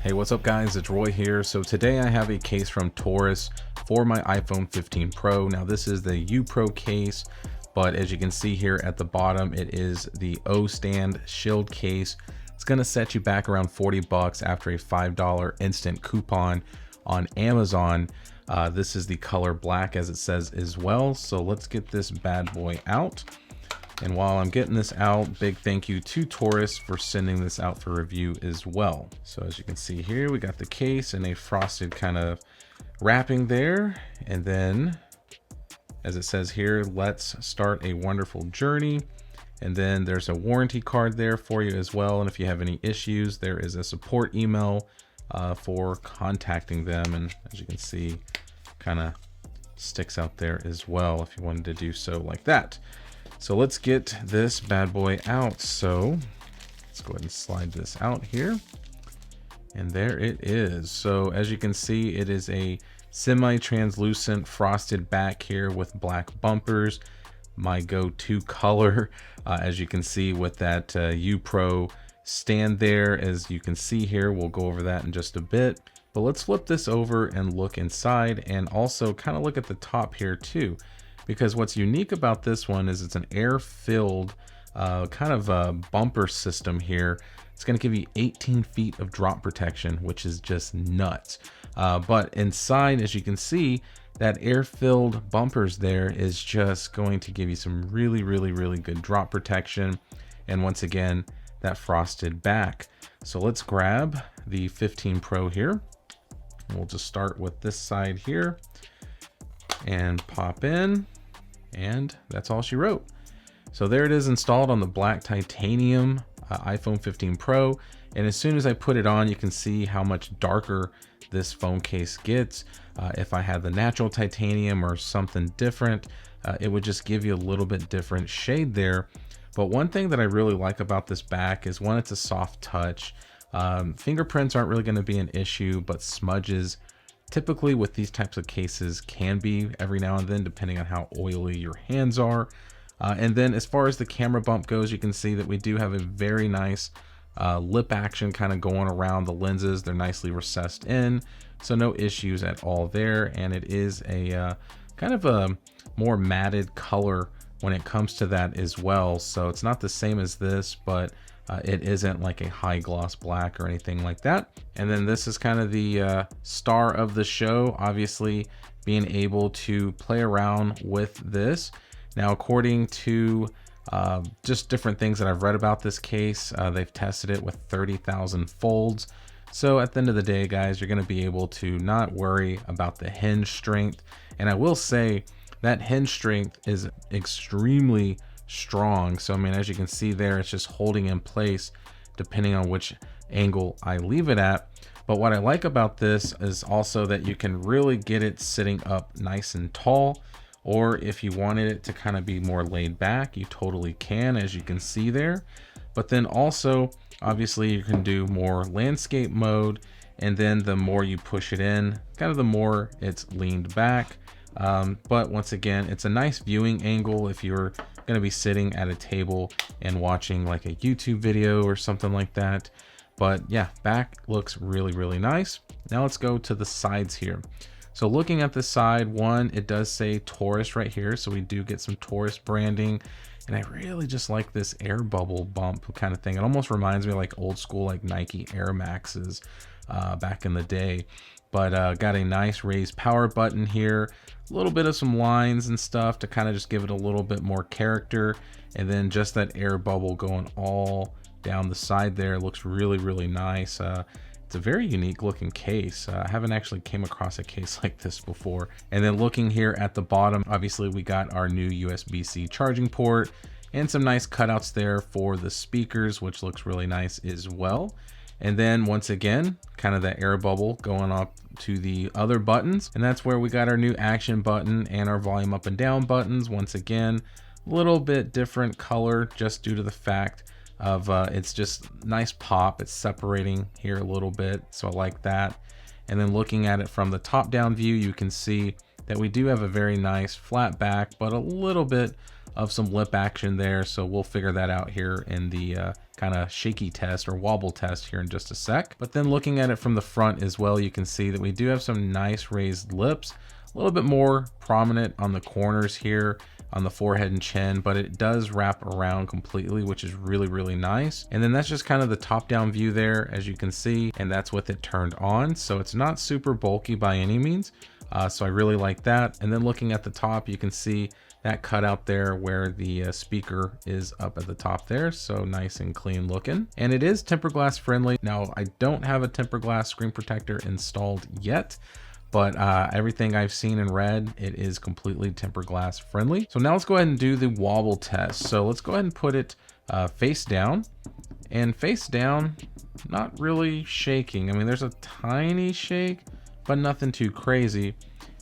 Hey, what's up guys? It's Roy here. So today I have a case from Taurus for my iPhone 15 Pro. Now this is the U Pro case, but as you can see here at the bottom, it is the O stand shield case. It's gonna set you back around 40 bucks after a $5 instant coupon on Amazon. This is the color black as it says as well. So let's get this bad boy out. And while I'm getting this out, big thank you to Taurus for sending this out for review as well. So as you can see here, we got the case and a frosted kind of wrapping there. And then as it says here, let's start a wonderful journey. And then there's a warranty card there for you as well. And if you have any issues, there is a support email for contacting them. And as you can see, kind of sticks out there as well if you wanted to do so like that. So let's get this bad boy out. So let's go ahead and slide this out here. And there it is. So as you can see, it is a semi-translucent frosted back here with black bumpers. My go-to color, as you can see with that U Pro stand there, as you can see here. We'll go over that in just a bit. But let's flip this over and look inside and also kind of look at the top here too. Because what's unique about this one is it's an air-filled kind of a bumper system here. It's going to give you 18 feet of drop protection, which is just nuts. But inside, as you can see, that air-filled bumpers there is just going to give you some really good drop protection. And once again, that frosted back. So let's grab the 15 Pro here. We'll just start with this side here and pop in, and that's all she wrote. So there it is installed on the black titanium iPhone 15 Pro. And as soon as I put it on, you can see how much darker this phone case gets. If I had the natural titanium or something different, it would just give you a little bit different shade there. But one thing that I really like about this back is, one, it's a soft touch. Fingerprints aren't really going to be an issue, but smudges typically with these types of cases can be every now and then, depending on how oily your hands are. And then as far as the camera bump goes, you can see that we do have a very nice lip action kind of going around the lenses. They're nicely recessed in, so no issues at all there. And it is a kind of a more matted color when it comes to that as well. So it's not the same as this, but it isn't like a high gloss black or anything like that. And then this is kind of the star of the show, obviously being able to play around with this. Now, according to just different things that I've read about this case, they've tested it with 30,000 folds. So at the end of the day, guys, you're going to be able to not worry about the hinge strength. And I will say that hinge strength is extremely strong. So I mean, as you can see there, it's just holding in place depending on which angle I leave it at. But what I like about this is also that you can really get it sitting up nice and tall, or if you wanted it to kind of be more laid back, you totally can, as you can see there. But then also, obviously, you can do more landscape mode, and then the more you push it in, kind of the more it's leaned back. But once again, it's a nice viewing angle if you're going to be sitting at a table and watching like a YouTube video or something like that. But yeah, back looks really nice. Now let's go to the sides here. So looking at the side, one, it does say Taurus right here, so we do get some Taurus branding. And I really just like this air bubble bump kind of thing. It almost reminds me of like old school like Nike Air Maxes back in the day. But got a nice raised power button here, a little bit of some lines and stuff to kind of just give it a little bit more character. And then just that air bubble going all down the side there. Looks really nice. It's a very unique looking case. I haven't actually came across a case like this before. And then looking here at the bottom, obviously we got our new USB-C charging port and some nice cutouts there for the speakers, which looks really nice as well. And then once again, kind of that air bubble going up to the other buttons. And that's where we got our new action button and our volume up and down buttons. Once again, a little bit different color just due to the fact of it's just nice pop. It's separating here a little bit, so I like that. And then looking at it from the top down view, you can see that we do have a very nice flat back, but a little bit of some lip action there. So we'll figure that out here in the kind of shaky test or wobble test here in just a sec. But then looking at it from the front as well, you can see that we do have some nice raised lips, a little bit more prominent on the corners here on the forehead and chin, but it does wrap around completely, which is really, really nice. And then that's just kind of the top down view there, as you can see, and that's with it turned on. So it's not super bulky by any means. So I really like that. And then looking at the top, you can see that cutout there where the speaker is up at the top there. So nice and clean looking. And it is tempered glass friendly. Now, I don't have a tempered glass screen protector installed yet, but everything I've seen and read, it is completely tempered glass friendly. So now let's go ahead and do the wobble test. So let's go ahead and put it face down. And face down, not really shaking. I mean, there's a tiny shake, but nothing too crazy.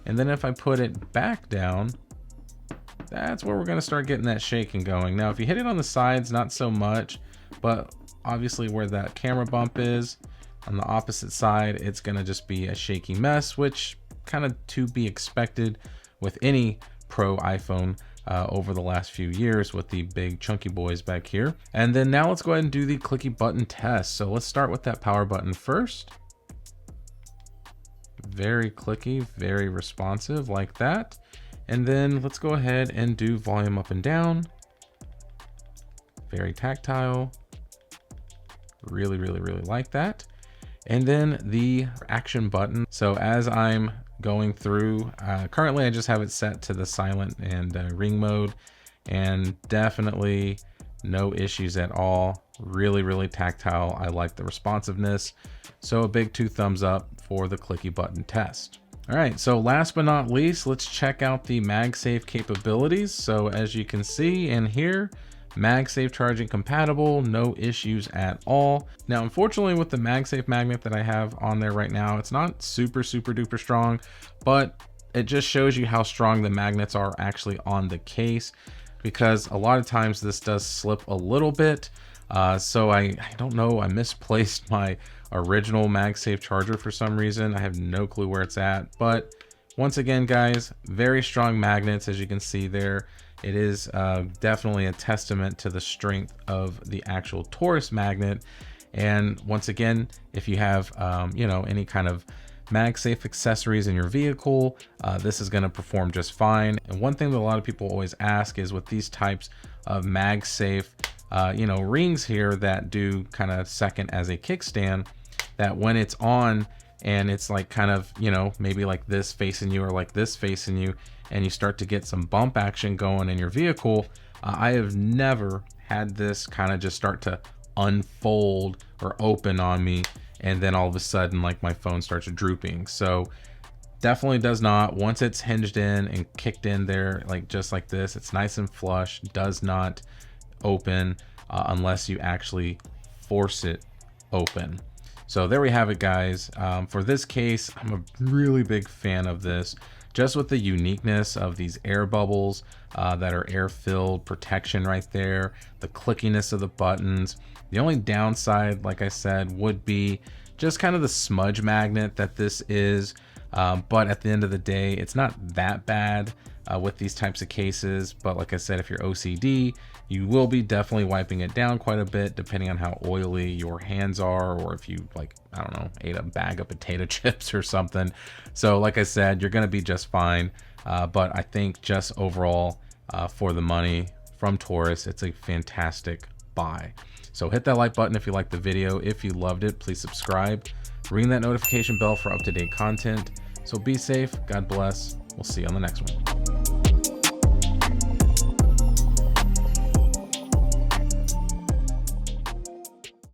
And then if I put it back down, that's where we're gonna start getting that shaking going. Now, if you hit it on the sides, not so much, but obviously where that camera bump is, on the opposite side, it's gonna just be a shaky mess, which kind of to be expected with any Pro iPhone over the last few years with the big chunky boys back here. And then now let's go ahead and do the clicky button test. So let's start with that power button first. Very clicky, very responsive like that. And then let's go ahead and do volume up and down. Very tactile. Really, really, really like that. And then the action button. So as I'm going through, currently I just have it set to the silent and ring mode, and definitely no issues at all. Really, really tactile. I like the responsiveness. So a big 2 thumbs up for the clicky button test. All right, so last but not least, let's check out the MagSafe capabilities. So as you can see in here, MagSafe charging compatible, no issues at all. Now, unfortunately with the MagSafe magnet that I have on there right now, it's not super duper strong, but it just shows you how strong the magnets are actually on the case, because a lot of times this does slip a little bit. So I don't know, I misplaced my original MagSafe charger for some reason. I have no clue where it's at, but once again, guys, very strong magnets, as you can see there. It is definitely a testament to the strength of the actual Taurus magnet. And once again, if you have, you know, any kind of MagSafe accessories in your vehicle, this is going to perform just fine. And one thing that a lot of people always ask is with these types of MagSafe, you know, rings here that do kind of second as a kickstand, that when it's on and it's like kind of, you know, maybe like this facing you or like this facing you, and you start to get some bump action going in your vehicle, I have never had this kind of just start to unfold or open on me, and then all of a sudden like my phone starts drooping. So definitely does not. Once it's hinged in and kicked in there, like just like this, it's nice and flush, does not open unless you actually force it open. So there we have it, guys. For this case, I'm a really big fan of this, just with the uniqueness of these air bubbles that are air filled, protection right there, the clickiness of the buttons. The only downside, like I said, would be just kind of the smudge magnet that this is. But at the end of the day, it's not that bad with these types of cases. But like I said, if you're OCD, you will be definitely wiping it down quite a bit, depending on how oily your hands are, or if you, like, I don't know, ate a bag of potato chips or something. So like I said, you're going to be just fine. But I think just overall for the money from Taurus, it's a fantastic buy. So hit that like button if you liked the video. If you loved it, please subscribe. Ring that notification bell for up-to-date content. So be safe. God bless. We'll see you on the next one.